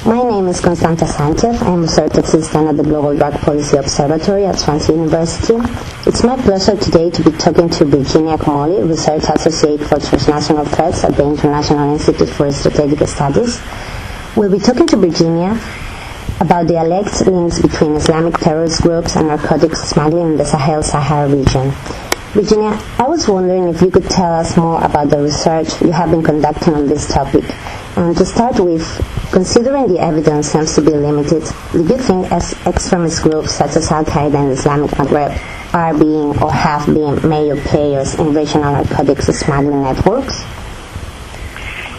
My name is Constanta Sanchez. I am research assistant at the Global Drug Policy Observatory at Swansea University. It's my pleasure today to be talking to Virginia Comolli, Research Associate for Transnational Threats at the International Institute for Strategic Studies. We'll be talking to Virginia about the alleged links between Islamic terrorist groups and narcotics smuggling in the Sahel Sahara region. Virginia, I was wondering if you could tell us more about the research you have been conducting on this topic. And to start with, considering the evidence seems to be limited, do you think extremist groups such as Al-Qaeda and Islamic Maghreb are being or have been major players in regional narcotics smuggling networks?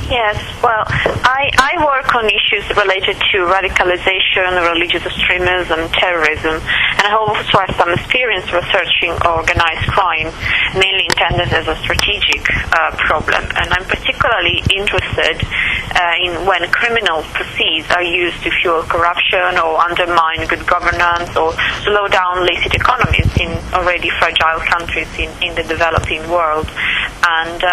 Yes, well, I work on issues related to radicalization, religious extremism, terrorism, and I also have some experience researching organized crime, mainly intended as a strategic problem. And I'm particularly interested in when criminal proceeds are used to fuel corruption or undermine good governance or slow down licit economies in already fragile countries in the developing world. And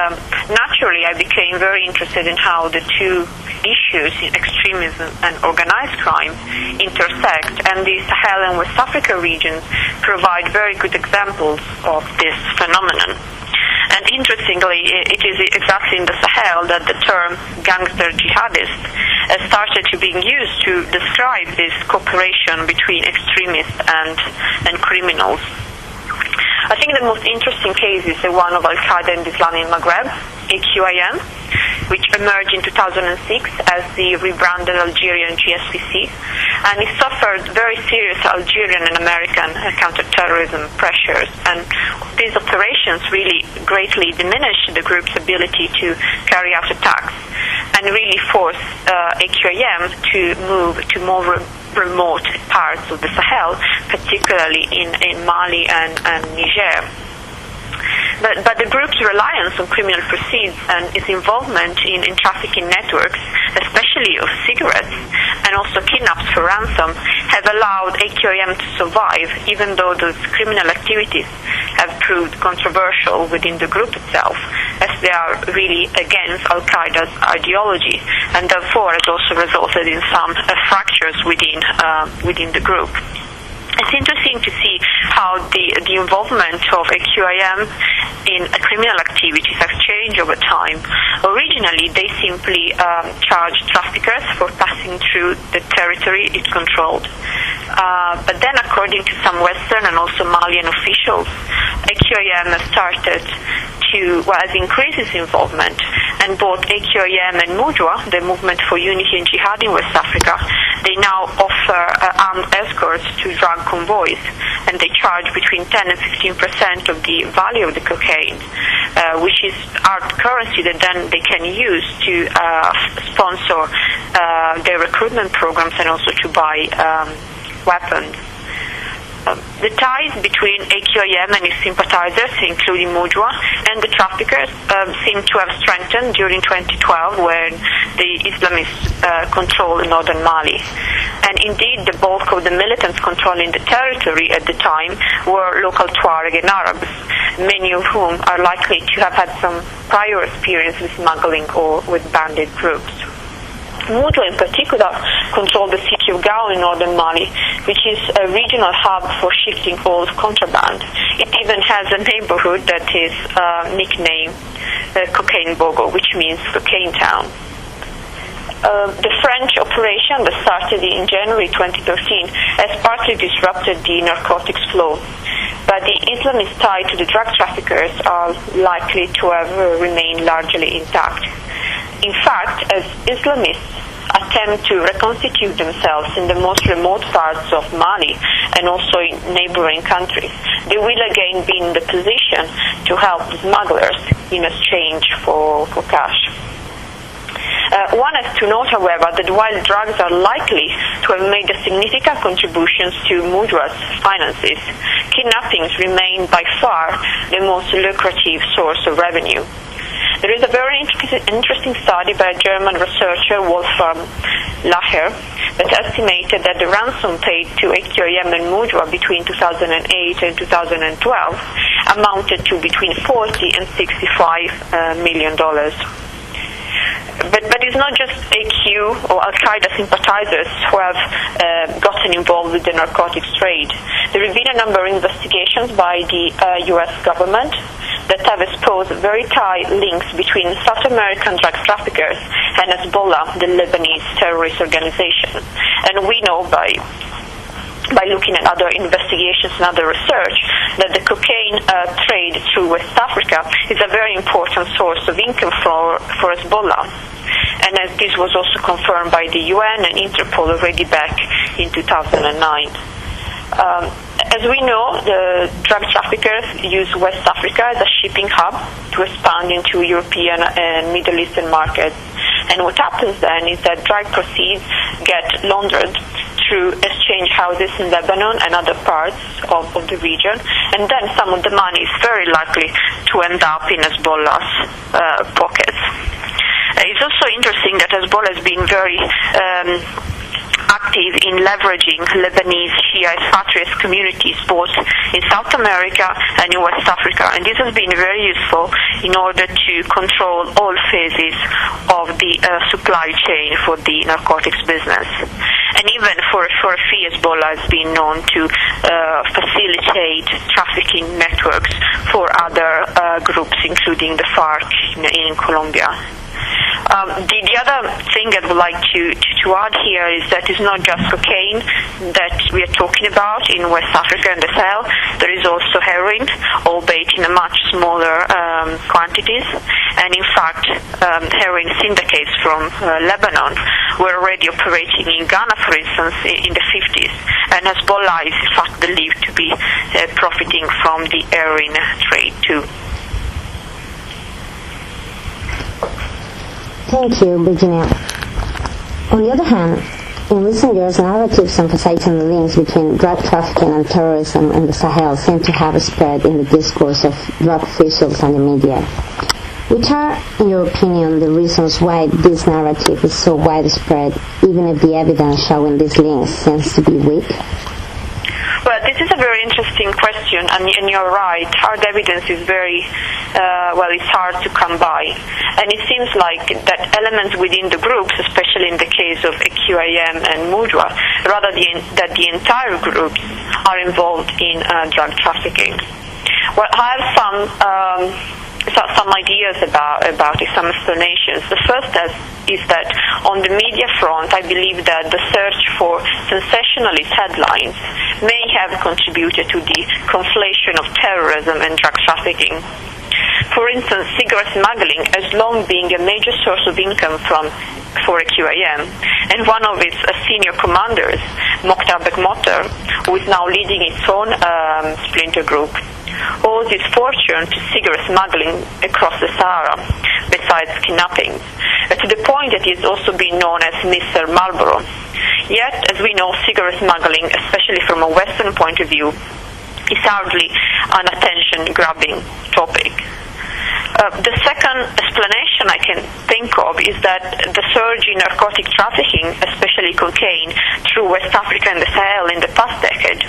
naturally, I became very interested in how the two issues, extremism and organized crime, intersect, and the Sahel and West Africa regions provide very good examples of this phenomenon. And interestingly, it is exactly in the Sahel that the term gangster jihadist started to be used to describe this cooperation between extremists and criminals. I think the most interesting case is the one of Al-Qaeda in the Islamic Maghreb, AQIM, which emerged in 2006 as the rebranded Algerian GSPC, and it suffered very serious Algerian and American counterterrorism pressures. And these operations really greatly diminished the group's ability to carry out attacks and really forced AQIM to move to more remote parts of the Sahel, particularly in Mali and Niger. But the group's reliance on criminal proceeds and its involvement in trafficking networks, especially of cigarettes, and also kidnaps for ransom, have allowed AQIM to survive, even though those criminal activities have proved controversial within the group itself, as they are really against Al-Qaeda's ideology, and therefore has also resulted in some fractures within the group. It's interesting to see how the involvement of AQIM in criminal activities has changed over time. Originally, they simply charged traffickers for passing through the territory it controlled. But then, according to some Western and also Malian officials, AQIM has increased its involvement, and both AQIM and MUJWA, the Movement for Unity and Jihad in West Africa, they now offer armed escorts to drug convoys, and they charge between 10 and 15% of the value of the cocaine, which is art currency that then they can use to sponsor their recruitment programs and also to buy weapons. The ties between AQIM and its sympathizers, including MUJWA, and the traffickers seem to have strengthened during 2012 when the Islamists controlled northern Mali. And indeed, the bulk of the militants controlling the territory at the time were local Tuareg and Arabs, many of whom are likely to have had some prior experience with smuggling or with bandit groups. MUJWA in particular controlled the city of Gao in northern Mali, which is a regional hub for shifting all contraband. It even has a neighborhood that is nicknamed Cocaine Bogo, which means cocaine town. The French operation that started in January 2013 has partly disrupted the narcotics flow, but the Islamist tie to the drug traffickers are likely to have remained largely intact. In fact, as Islamists attempt to reconstitute themselves in the most remote parts of Mali and also in neighboring countries, they will again be in the position to help smugglers in exchange for cash. One has to note, however, that while drugs are likely to have made a significant contributions to MUJWA's finances, kidnappings remain by far the most lucrative source of revenue. There is a very interesting study by a German researcher, Wolfram Lacher, that estimated that the ransom paid to AQIM and MUJWA between 2008 and 2012 amounted to between $40 and $65 million. But it's not just AQ or Al-Qaeda sympathizers who have gotten involved with the narcotics trade. There have been a number of investigations by the U.S. government that have exposed very tight links between South American drug traffickers and Hezbollah, the Lebanese terrorist organization. And we know by looking at other investigations and other research that the cocaine trade through West Africa is a very important source of income for Hezbollah. And as this was also confirmed by the UN and Interpol already back in 2009. As we know, the drug traffickers use West Africa as a shipping hub to expand into European and Middle Eastern markets. And what happens then is that drug proceeds get laundered through exchange houses in Lebanon and other parts of the region, and then some of the money is very likely to end up in Hezbollah's pockets. It's also interesting that Hezbollah has been very active in leveraging Lebanese Shia expatriate communities both in South America and in West Africa, and this has been very useful in order to control all phases of the supply chain for the narcotics business. And even for a fee, Hezbollah has been known to facilitate trafficking networks for other groups, including the FARC in Colombia. The other thing I would like to add here is that it's not just cocaine that we are talking about in West Africa and the Sahel. There is also heroin, albeit in a much smaller quantities. And in fact, heroin syndicates from Lebanon were already operating in Ghana, for instance, in the 50s. And Hezbollah is in fact believed to be profiting from the heroin trade too. Thank you, Virginia. On the other hand, in recent years, narratives emphasizing the links between drug trafficking and terrorism in the Sahel seem to have spread in the discourse of drug officials and the media. Which are, in your opinion, the reasons why this narrative is so widespread, even if the evidence showing these links seems to be weak? Well, this is a very interesting question, and you're right. Hard evidence is very, it's hard to come by. And it seems like that elements within the groups, especially in the case of AQIM and MUJWA, rather that the entire groups are involved in drug trafficking. Well, I have some ideas about it, some explanations. The first is that on the media front, I believe that the search for sensationalist headlines may have contributed to the conflation of terrorism and drug trafficking. For instance, cigarette smuggling has long been a major source of income for AQIM, and one of its senior commanders, Mokhtar Bekmotter, who is now leading its own splinter group, owes his fortune to cigarette smuggling across the Sahara, besides kidnapping, to the point that he has also been known as Mr. Marlboro. Yet, as we know, cigarette smuggling, especially from a Western point of view, is hardly an attention-grabbing topic. The second explanation I can think of is that the surge in narcotic trafficking, especially cocaine, through West Africa and the Sahel in the past decade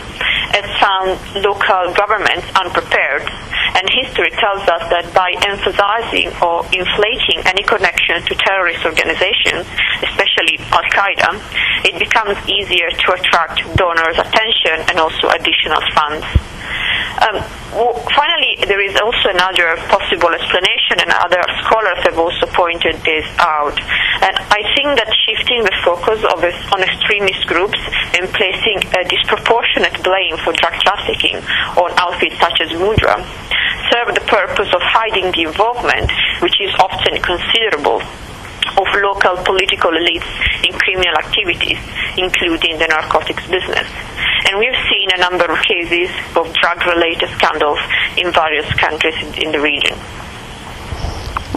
has found local governments unprepared. And history tells us that by emphasizing or inflating any connection to terrorist organizations, especially Al-Qaeda, it becomes easier to attract donors' attention and also additional funds. Finally, there is also another possible explanation, and other scholars have also pointed this out. And I think that shifting the focus on extremist groups and placing a disproportionate blame for drug trafficking on outfits such as MUJWA serve the purpose of hiding the involvement, which is often considerable, of local political elites in criminal activities, including the narcotics business. And we've seen a number of cases of drug-related scandals in various countries in the region.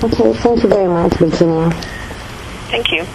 Okay, thank you very much, Virginia. Thank you.